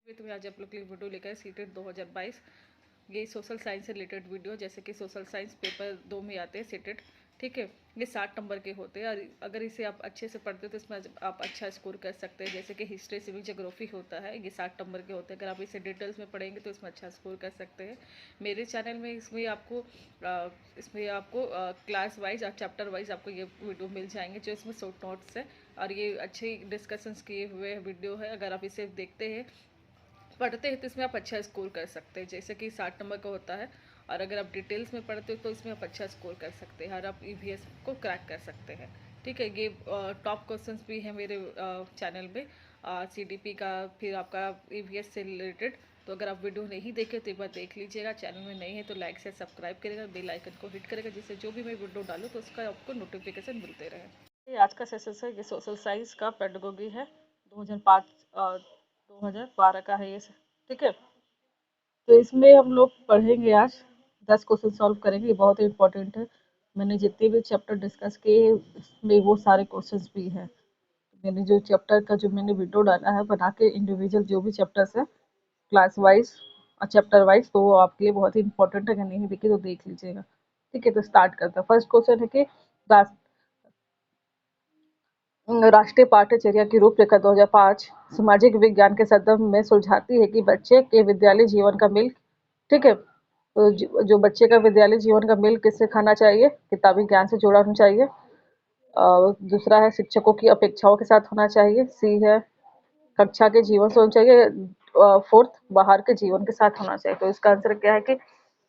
तो मैं आज आप लोग के लिए वीडियो लेकर आए सीटेट 2022। ये सोशल साइंस से रिलेटेड वीडियो, जैसे कि सोशल साइंस पेपर 2 में आते हैं सीटेट। ठीक है, ये 60 नंबर के होते हैं और अगर इसे आप अच्छे से पढ़ते हो तो इसमें आप अच्छा स्कोर कर सकते हैं। जैसे कि हिस्ट्री, सिविल, ज्योग्राफी होता है, ये 60 नंबर के होते हैं। अगर आप इसे डिटेल्स में पढ़ेंगे तो इसमें अच्छा स्कोर कर सकते हैं। मेरे चैनल में इसमें आपको क्लास वाइज और चैप्टर वाइज आपको ये वीडियो मिल जाएंगे, जो इसमें शॉर्ट नोट्स है और ये अच्छे डिस्कशंस किए हुए वीडियो है। अगर आप इसे देखते हैं, पढ़ते हैं, तो इसमें आप अच्छा स्कोर कर सकते हैं। जैसे कि 60 नंबर का होता है और अगर आप डिटेल्स में पढ़ते हो तो इसमें आप अच्छा स्कोर कर सकते हैं और आप ईवीएस को क्रैक कर सकते हैं। ठीक है, ये टॉप क्वेश्चंस भी हैं मेरे चैनल में, सीडीपी का, फिर आपका ईवीएस से रिलेटेड। तो अगर आप वीडियो नहीं देखे तो एक बार देख लीजिएगा। चैनल में नहीं है तो लाइक से सब्सक्राइब करेगा, बेल आइकन को हिट करेगा, जिससे जो भी मैं वीडियो डालूँ तो उसका आपको नोटिफिकेशन मिलते रहे। आज का सेशन है, ये सोशल साइंस का पेडागोगी है, 2005 2012 का है ये। ठीक है, तो इसमें हम लोग पढ़ेंगे आज 10 क्वेश्चन सॉल्व करेंगे। ये बहुत ही इंपॉर्टेंट है। मैंने जितने भी चैप्टर डिस्कस किए इसमें वो सारे क्वेश्चंस भी हैं। मैंने जो चैप्टर का जो मैंने वीडियो डाला है बना के, इंडिविजुअल जो भी चैप्टर्स है क्लास वाइज और चैप्टर वाइज, तो वो आपके लिए बहुत ही इंपॉर्टेंट है। अगर नहीं देखी तो देख लीजिएगा। ठीक है, तो स्टार्ट करते हैं। फर्स्ट क्वेश्चन है कि राष्ट्रीय पाठ्यचर्या की रूपरेखा 2005 सामाजिक विज्ञान के संदर्भ में सुलझाती है कि बच्चे के विद्यालय जीवन का मिल्क। ठीक है, तो जो बच्चे का विद्यालय जीवन का मिल्क किससे खाना चाहिए? किताबी ज्ञान से जुड़ा होना चाहिए। दूसरा है शिक्षकों की अपेक्षाओं के साथ होना चाहिए। सी है कक्षा के जीवन से होना चाहिए। फोर्थ, बाहर के जीवन के साथ होना चाहिए। तो इसका आंसर क्या है कि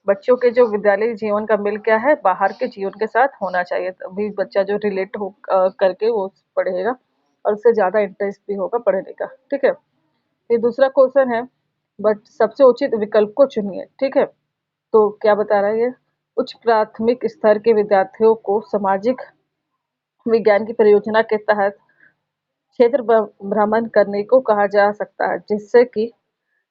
बच्चों के जो विद्यालय जीवन का मिल क्या है, बाहर के जीवन के साथ होना चाहिए। तभी बच्चा जो रिलेट हो करके वो पढ़ेगा और उससे ज्यादा इंटरेस्ट भी होगा पढ़ने का। ठीक है, फिर दूसरा क्वेश्चन है, बट सबसे उचित विकल्प को चुनिए। ठीक है, तो क्या बता रहा है ये? उच्च प्राथमिक स्तर के विद्यार्थियों को सामाजिक विज्ञान की परियोजना के तहत क्षेत्र भ्रमण करने को कहा जा सकता है, जिससे कि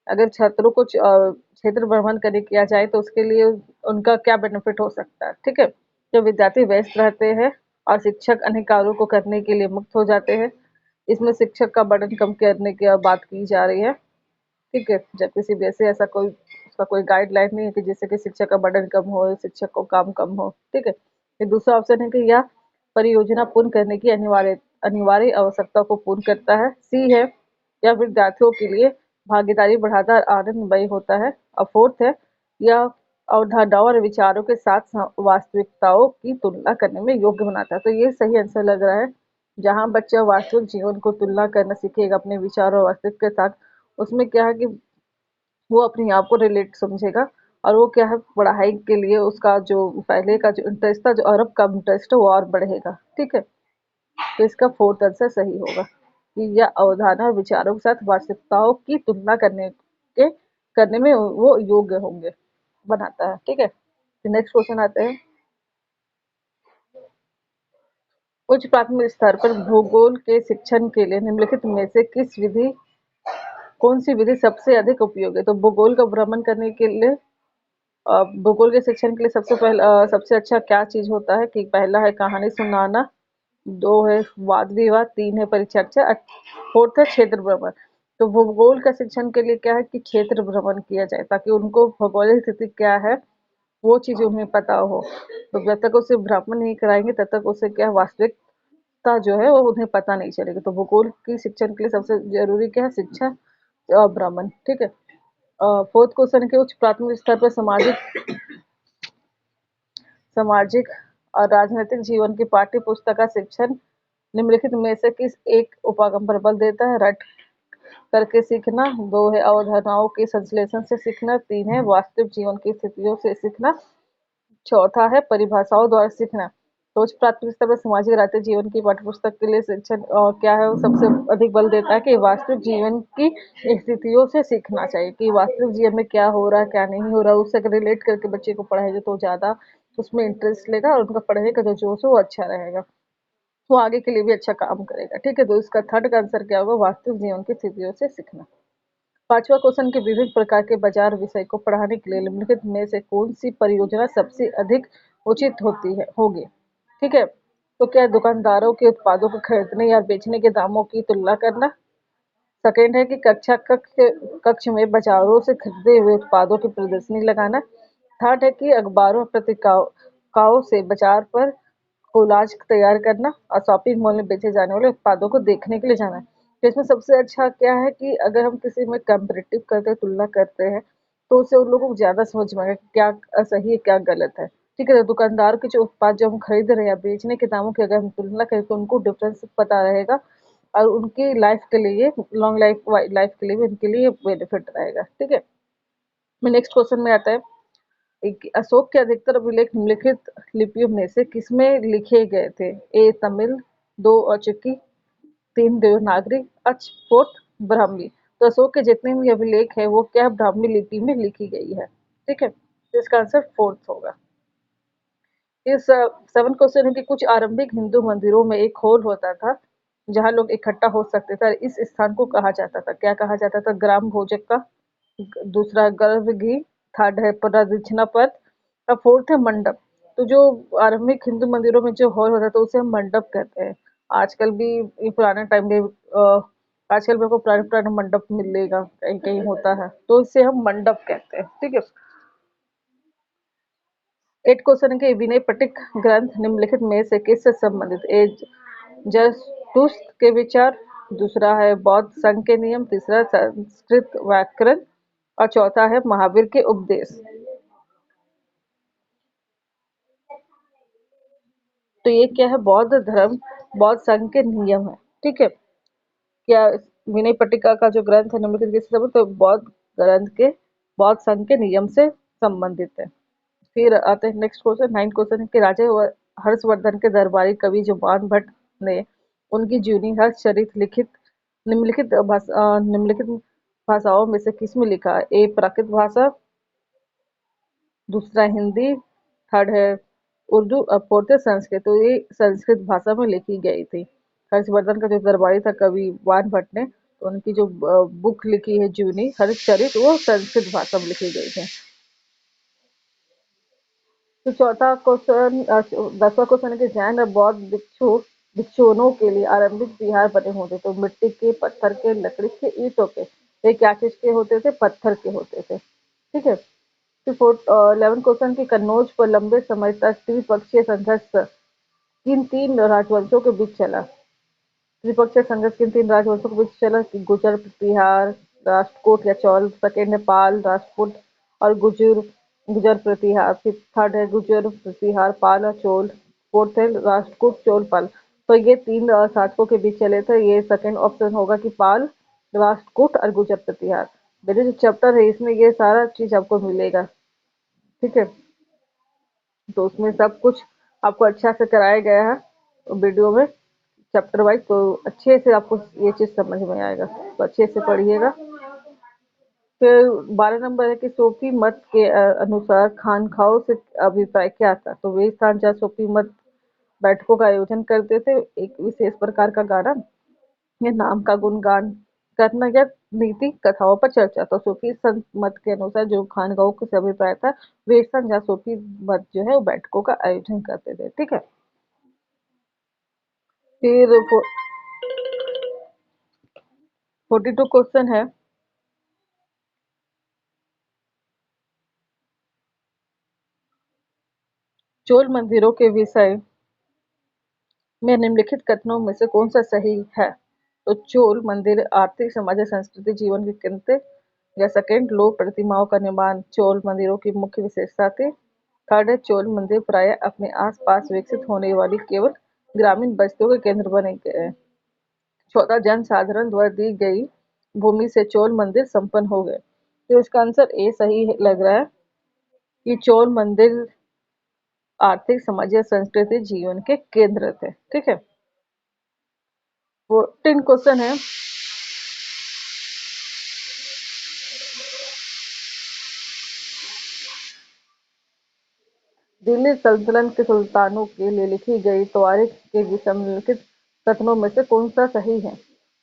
अगर छात्रों को क्षेत्र भ्रमण करने किया जाए तो उसके लिए उनका क्या बेनिफिट हो सकता है। ठीक है, जब विद्यार्थी व्यस्त रहते हैं और शिक्षक अन्य कार्यों को करने के लिए मुक्त हो जाते हैं, इसमें शिक्षक का बर्डन कम करने की बात की जा रही है। ठीक है, जबकि सीबीएसई ऐसा कोई उसका कोई गाइडलाइन नहीं है कि जिससे कि शिक्षक का बर्डन कम हो, शिक्षक को काम कम हो। ठीक है, फिर दूसरा ऑप्शन है कि यह परियोजना पूर्ण करने की अनिवार्य अनिवार्य आवश्यकता को पूर्ण करता है। सी है यह विद्यार्थियों के लिए भागीदारी बढ़ाता और आनंदमय होता है। और फोर्थ है यह अवधारणाओं और विचारों के साथ वास्तविकताओं की तुलना करने में योग्य बनाता है। तो ये सही आंसर लग रहा है। जहाँ बच्चा वास्तविक जीवन को तुलना करना सीखेगा अपने विचारों और वास्तविक के साथ, उसमें क्या है कि वो अपने आप को रिलेट समझेगा और वो क्या है, पढ़ाई के लिए उसका जो पहले का जो इंटरेस्ट था, जो और अब का इंटरेस्ट है, वो और बढ़ेगा। ठीक है, तो इसका फोर्थ आंसर सही होगा कि यह अवधारणा और विचारों के साथ वास्तविकताओं की तुलना करने में वो योग्य होंगे बनाता है। ठीक है, नेक्स्ट क्वेश्चन आते हैं। उच्च प्राथमिक स्तर पर भूगोल के शिक्षण के लिए निम्नलिखित में से कौन सी विधि सबसे अधिक उपयोगी है? तो भूगोल का भ्रमण करने के लिए, भूगोल के शिक्षण के लिए सबसे अच्छा क्या चीज होता है कि पहला है कहानी सुनाना, दो है वाद विवाद, तीन है परिचर्चा, फोर्थ है क्षेत्र भ्रमण। तो भूगोल का शिक्षण के लिए क्या है कि क्षेत्र भ्रमण किया जाए, ताकि उनको भौगोलिक स्थिति क्या है वो चीज उन्हें पता हो। तो जब तक उसे भ्रमण नहीं कराएंगे तब तक उसे क्या वास्तविकता जो है वो उन्हें पता नहीं चलेगी। तो भूगोल की शिक्षण के लिए सबसे जरूरी क्या है? शिक्षा, भ्रमण। ठीक है, फोर्थ क्वेश्चन के उच्च प्राथमिक स्तर पर सामाजिक और राजनीतिक जीवन की पाठ्य पुस्तक का शिक्षण निम्नलिखित में से किस एक उपागम पर बल देता है? रट करके सीखना, दो है अवधारणाओं के संश्लेषण से सीखना, तीन है वास्तविक जीवन की स्थितियों से सीखना, चौथा है परिभाषाओं द्वारा सीखना। तो उच्च प्राथमिक स्तर पर सामाजिक राजनीतिक जीवन की पाठ्यपुस्तक के लिए शिक्षण क्या है, वो सबसे अधिक बल देता है कि वास्तविक जीवन की स्थितियों से सीखना चाहिए, कि वास्तविक जीवन में क्या हो रहा है क्या नहीं हो रहा है, उससे रिलेट करके बच्चे को पढ़ाएंगे तो ज्यादा उसमें इंटरेस्ट लेगा और उनका पढ़ने का जो जोश है वो अच्छा रहेगा, वो आगे के लिए भी अच्छा काम करेगा। ठीक है, तो इसका थर्ड का आंसर क्या होगा? वास्तविक जीवन की स्थितियों से सीखना। पांचवा क्वेश्चन के विभिन्न प्रकार के बाजार विषय को पढ़ाने के लिए निम्नलिखित में से कौन सी परियोजना सबसे अधिक उचित होगी? ठीक है, तो क्या दुकानदारों के उत्पादों को खरीदने या बेचने के दामों की तुलना करना, सेकंड है कि कक्ष में बाजारों से खरीदे हुए उत्पादों की प्रदर्शनी लगाना। थर्ड है कि अखबारों और पत्रिकाओं से बाजार पर कोलाज तैयार करना और शॉपिंग मॉल में बेचे जाने वाले उत्पादों को देखने के लिए जाना। तो इसमें सबसे अच्छा क्या है कि अगर हम किसी में कंपैरेटिव करते हैं, तुलना करते हैं, तो उससे उन लोगों को ज़्यादा समझ में आएगा कि क्या सही है, क्या गलत है। ठीक है? तो दुकानदार के जो उत्पाद जो हम खरीद रहे हैं या बेचने के दामों की अगर हम तुलना करें तो उनको डिफरेंस पता रहेगा और उनकी लाइफ के लिए, लॉन्ग लाइफ के लिए भी उनके लिए बेनिफिट रहेगा। ठीक है? मैं नेक्स्ट क्वेश्चन में आता है अशोक के अधिकतर अभिलेख निम्नलिखित लिपियों में से किसमें लिखे गए थे? ए तमिल, दो औचकी, तीन देवनागरी, फोर्थ ब्राह्मी। तो अशोक के जितने भी अभिलेख है वो क्या ब्राह्मी लिपि में लिखी गई है। ठीक है, तो इसका आंसर फोर्थ होगा। इस सेवन क्वेश्चन है कि कुछ आरंभिक हिंदू मंदिरों में एक हॉल होता था जहां लोग इकट्ठा हो सकते थे। इस स्थान को कहा जाता था, क्या कहा जाता था? ग्राम भोजक का, दूसरा गर्भगृह, थर्ड है प्रदक्षिणा पथ और फोर्थ है मंडप। तो जो आरंभिक हिंदू मंदिरों में जो हॉल होता था उसे हम मंडप कहते हैं। आजकल भी ये पुराने टाइम में आजकल मेरे को पुराने पुराने मंडप मिलेगा, कहीं कहीं होता है, तो इसे हम मंडप कहते हैं। ठीक है। एट क्वेश्चन है कि विनय पिटक ग्रंथ निम्नलिखित में से किससे संबंधित? ए जरतुस्त्र के विचार, दूसरा है बौद्ध संघ के नियम, तीसरा संस्कृत व्याकरण और चौथा है महावीर के उपदेश। तो ये क्या है? बौद्ध धर्म, बौद्ध संघ के नियम है। ठीक है। क्या विनय पट्टिका का जो ग्रंथ है निम्नलिखित किससे संबंधित? तो बौद्ध ग्रंथ के, बौद्ध संघ के नियम से संबंधित है। फिर आते हैं नेक्स्ट क्वेश्चन, नाइन्थ क्वेश्चन है कि राजा हर्षवर्धन के दरबारी कवि जुबान भट्ट ने उनकी जीवनी हर्षचरित लिखित निम्नलिखित भाषाओं में से किसमें लिखा है? ए प्राकृत भाषा, दूसरा हिंदी, थर्ड है उर्दू और फोर्थ है संस्कृत। तो ये संस्कृत भाषा में लिखी गई थी। हर्षवर्धन का जो दरबारी था कवि वान भट्ट ने, तो उनकी जो बुक लिखी है जीवनी हर्षचरित, वो संस्कृत भाषा में लिखी गई थी। तो चौथा क्वेश्चन, दसवां क्वेश्चन है कि जैन और बौद्ध भिक्षुओं के लिए आरंभिक विहार बने होते तो मिट्टी के, पत्थर के, लकड़ी के, ईंटों के? ये क्या चीज के होते थे? पत्थर के होते थे। ठीक है। फिर 11 क्वेश्चन की कन्नौज पर लंबे समय तक त्रिपक्षीय संघर्ष किन तीन राजवंशों के बीच चला? त्रिपक्षीय संघर्ष किन तीन राजवंशों के बीच चला? कि गुर्जर प्रतिहार, राष्ट्रकूट या चौल, सेकेंड है पाल, राष्ट्रकूट और गुर्जर प्रतिहार, फिर थर्ड है गुर्जर प्रतिहार, पाल और चोल, फोर्थ है राष्ट्रकूट, चोल, पाल। तो ये तीन शासकों के बीच चले थे। ये सेकेंड ऑप्शन होगा कि पाल, राष्ट्रकूट और गुर्जर प्रतिहार। मेरे जो चैप्टर है इसमें ये सारा चीज आपको मिलेगा। ठीक है। तो उसमें सब कुछ आपको अच्छा से कराया गया है वीडियो में, चैप्टर वाइज। तो अच्छे से आपको ये चीज समझ में आएगा, तो अच्छे से पढ़िएगा। फिर 12 नंबर है कि सूफी मत के अनुसार खानखाओं से अभिप्राय क्या था? तो वे स्थान जहाँ सूफी मत बैठकों का आयोजन करते थे, एक विशेष प्रकार का गाना या नाम का गुणगान करना या नीति कथाओं पर चर्चा। तो सूफी संत मत के अनुसार जो खानगाहों से अभिप्राय था, वे स्थान जहाँ सूफी मत जो है वो बैठकों का आयोजन करते थे। ठीक है। फिर 42 क्वेश्चन है, चोल मंदिरों के विषय में निम्नलिखित कथनों में से कौन सा सही है? तो चोल मंदिर आर्थिक, सामाजिक, सांस्कृतिक जीवन के केंद्र थे। या सेकंड, लोक प्रतिमाओं का निर्माण चोल मंदिरों की मुख्य विशेषता थी। थर्ड है चोल मंदिर प्राय अपने आसपास विकसित होने वाली केवल ग्रामीण बस्तियों के केंद्र बने गए। चौथा, जनसाधारण द्वारा दी गई भूमि से चोल मंदिर संपन्न हो गए। तो इसका आंसर ए सही लग रहा है कि चोल मंदिर आर्थिक, सामाजिक, सांस्कृतिक जीवन के केंद्र थे। ठीक है। 14 क्वेश्चन है, दिल्ली सल्तनत के सुल्तानों के लिए लिखी गई तवारीख के विषय में निम्नलिखित कथनों में से कौन सा सही है?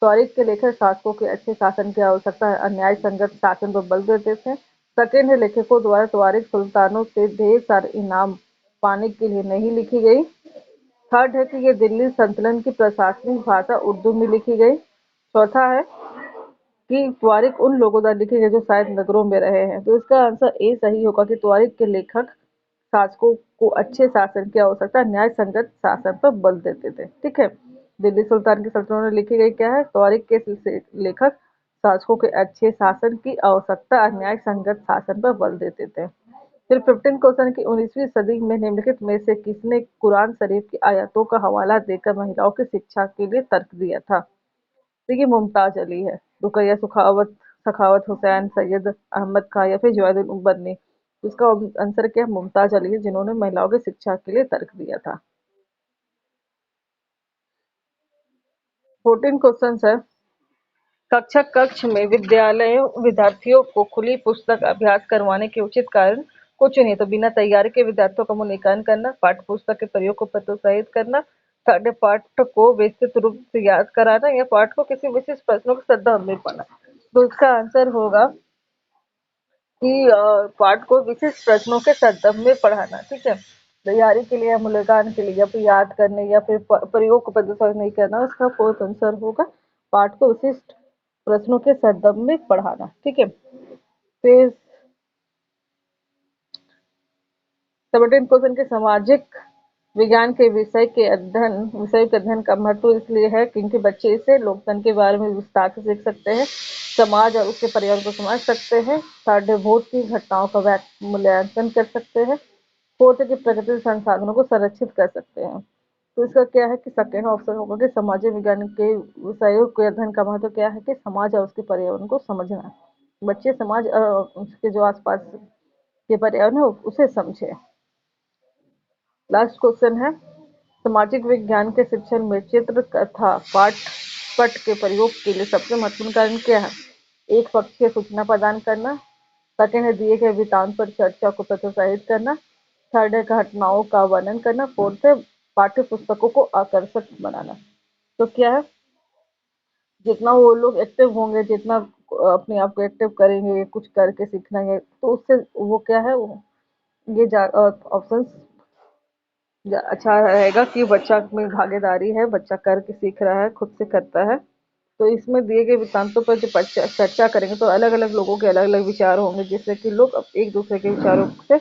तवारीख के लेखक शासकों के अच्छे शासन की आवश्यकता है, अन्याय संगत शासन पर बल देते थे। सेकेंड है लेखकों द्वारा तवारीख सुल्तानों से ढेर सारे इनाम पाने के लिए नहीं लिखी गई। थर्ड है कि ये दिल्ली सल्तनत की प्रशासनिक भाषा उर्दू में लिखी गई। चौथा है कि त्वारिक उन लोगों द्वारा लिखे गए जो शायद नगरों में रहे हैं। तो इसका आंसर ए सही होगा कि त्वारिक के लेखक शासकों को अच्छे शासन की आवश्यकता न्याय संगत शासन पर बल देते थे। ठीक है, दिल्ली सुल्तान की सल्तनत में लिखी गई क्या है? त्वारिक के लेखक शासकों के अच्छे शासन की आवश्यकता न्याय संगत शासन पर बल देते थे। फिर 15 क्वेश्चन की 19वीं सदी में निम्नलिखित में से किसने कुरान शरीफ की आयतों का हवाला देकर महिलाओं की शिक्षा के लिए तर्क दिया था? देखिए, मुमताज अली है, रुकैया सुखावत, सखावत हुसैन, सैयद अहमद खां या फिर जवाहिरुल बन्नी। इसका आंसर क्या है? मुमताज अली है, जिन्होंने महिलाओं की शिक्षा के लिए तर्क दिया था। 14 क्वेश्चन है, कक्षा कक्ष में विद्यालयों विद्यार्थियों को खुली पुस्तक अभ्यास करवाने के उचित कारण को चुनिए। तो बिना तैयारी के विद्यार्थियों का मूल्यांकन करना, पाठ्य पुस्तक के प्रयोग को प्रोत्साहित करना, साढ़े पाठ को विस्तृत रूप से याद कराना या पाठ को किसी विशिष्ट प्रश्नों के संदर्भ में पढ़ना। तो इसका आंसर होगा कि पाठ को विशिष्ट प्रश्नों के संदर्भ में पढ़ाना। ठीक है, तैयारी के लिए, मूल्यांकन के लिए या फिर याद करने या फिर प्रयोग को प्रदर्शित नहीं करना, उसका फोर्थ आंसर होगा पाठ को विशिष्ट प्रश्नों के संदर्भ में पढ़ाना। ठीक है, फिर 17 क्वेश्चन के सामाजिक विज्ञान के विषय के अध्ययन का महत्व इसलिए है क्योंकि बच्चे इससे लोकतंत्र के बारे में विस्तार से सीख सकते हैं, समाज और उसके पर्यावरण को समझ सकते हैं, साढ़े की घटनाओं का मूल्यांकन कर सकते हैं, फोर्थ की प्रकृति संसाधनों को संरक्षित कर सकते हैं। तो इसका क्या है कि सेकेंड ऑप्शन होगा कि सामाजिक विज्ञान के विषयों के अध्ययन का महत्व क्या है कि समाज और उसके पर्यावरण को समझना। बच्चे समाज और उसके जो आसपास के पर्यावरण है उसे समझे। लास्ट क्वेश्चन है, सामाजिक विज्ञान के शिक्षण में चित्र कथा पाठ पट के प्रयोग के लिए सबसे महत्वपूर्ण कारण क्या है? एक पक्षीय सूचना प्रदान करना, सेकेंड है दिए गए वृत्तांत पर चर्चा को प्रोत्साहित करना, थर्ड है घटनाओं का वर्णन करना, फोर्थ है पाठ्य पुस्तकों को आकर्षक बनाना। तो क्या है, जितना वो लोग एक्टिव होंगे, जितना अपने आप को एक्टिव करेंगे, कुछ करके सीखना है, तो उससे वो क्या है, ये ऑप्शन अच्छा रहेगा कि बच्चा में भागीदारी है, बच्चा करके सीख रहा है, खुद से करता है। तो इसमें दिए गए वृत्तांतों पर जो चर्चा करेंगे तो अलग अलग लोगों के अलग अलग विचार होंगे, जिससे कि लोग एक दूसरे के विचारों से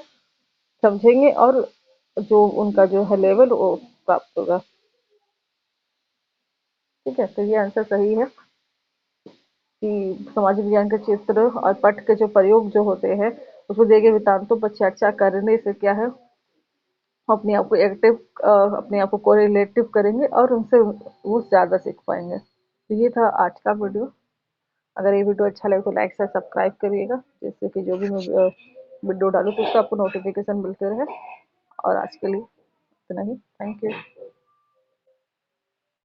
समझेंगे और जो उनका जो है लेवल वो प्राप्त होगा। ठीक है, तो ये आंसर सही है कि समाज विज्ञान के चित्र और पट के जो प्रयोग जो होते हैं उसको दिए गए वृत्तांतों पर चर्चा करने से क्या है, अपने आप को एक्टिव, अपने आप को कोरिलेटिव करेंगे और उनसे वो ज़्यादा सीख पाएंगे। तो ये था आज का वीडियो। अगर ये वीडियो अच्छा लगे तो लाइक से सब्सक्राइब करिएगा, जिससे कि जो भी मैं वीडियो डालूँ तो उसका आपको नोटिफिकेशन मिलते रहे। और आज के लिए इतना ही, थैंक यू।